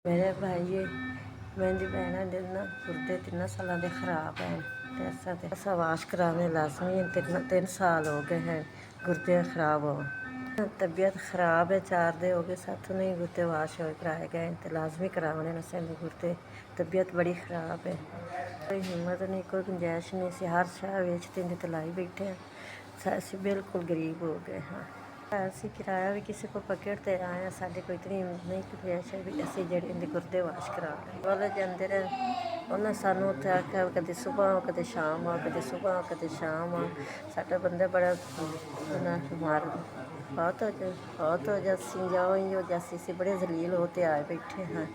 ਮੇਰੇ ਭਾਈ मेरी भैन दे ना गुर्दे 3 सालों के खराब हैं ते असा वाश कराने लाजमी हैं। 3 साल हो गए हैं गुर्दे खराब हो। तबीयत खराब है 4 दिन हो गए साथों नहीं गुर्दे वाश हो कराए गए तो लाजमी कराने न गुर्दे। तबीयत बड़ी खराब है, कोई हिम्मत नहीं, कोई गुंजाइश नहीं। असी हर शाह वेच दिन ते लाई बैठे हैं। असी बिल्कुल गरीब हो गए हाँ। ਅਸੀਂ ਕਿਰਾਇਆ ਵੀ ਕਿਸੇ ਕੋਲ ਪਕੜ ਤੇ ਆਏ ਹਾਂ, ਸਾਡੇ ਕੋਈ ਇਤਨੀ ਨਹੀਂ ਗੁੰਜਾਇਸ਼ ਹੈ ਵੀ ਅਸੀਂ ਜਿਹੜੇ ਇਹਦੇ ਗੁਰਦੇ ਵਾਸ਼ ਕਰਾ ਲਏ। ਵਾਲੇ ਜਾਂਦੇ ਰਹੇ, ਉਹਨਾਂ ਸਾਨੂੰ ਉੱਥੇ ਆਖਿਆ ਕਦੇ ਸੁਬਾਹ ਕਦੇ ਸ਼ਾਮ ਆ, ਕਦੇ ਸੁਬਾਹ ਕਦੇ ਸ਼ਾਮ ਆ। ਸਾਡਾ ਬੰਦਾ ਬੜਾ ਉਹਨਾਂ ਬਿਮਾਰ बहुत हो जासी जाओ ही हो जासी से बड़े जलील होते आए बैठे हैं।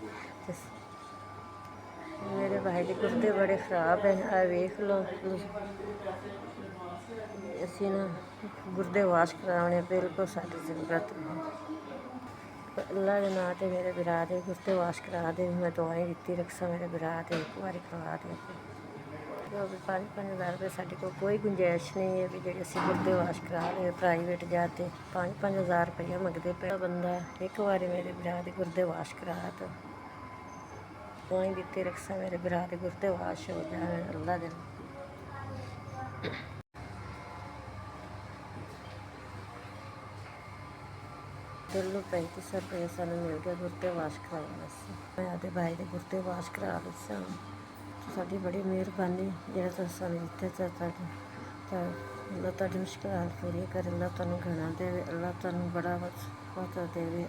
मेरे भाई के गुर्दे बड़े खराब हैं, आ वेख लो। असी ना गुर्दे वाश कराने बिल्कुल साड़ी जरूरत है। अल्लाह के नाँ ते मेरे बिरा दे गुर्दे वाश करा दे। मैं दवाई दिती रखसा मेरे बिरा दे एक बार करवा दे। 5-5 हज़ार रुपये साढ़े को कोई गुंजाइश नहीं है भी जी असं गुर्दे वाश करा ले प्राइवेट जाते 5-5 हज़ार रुपया मंगते पे। बंदा एक बार मेरे बिरा दे गुर्दे वाश करा तो दवाई दिती रखसा मेरे बिरा दे गुर्दे वाश हो जाए। अल्लाह दे दिलों 35 रुपये सानू मिल गया गुर्दे वाश कराने वास्ते। मैं आदे भाई के गुर्दे वाश करा ली साड़ी बड़ी मेहरबानी जो सानू दिते। अल्लाह तुहाडी मुश्किल पूरी करे, अल्लाह तुहानू घना देवे, अल्लाह तुहानू बड़ा बहुत देवे।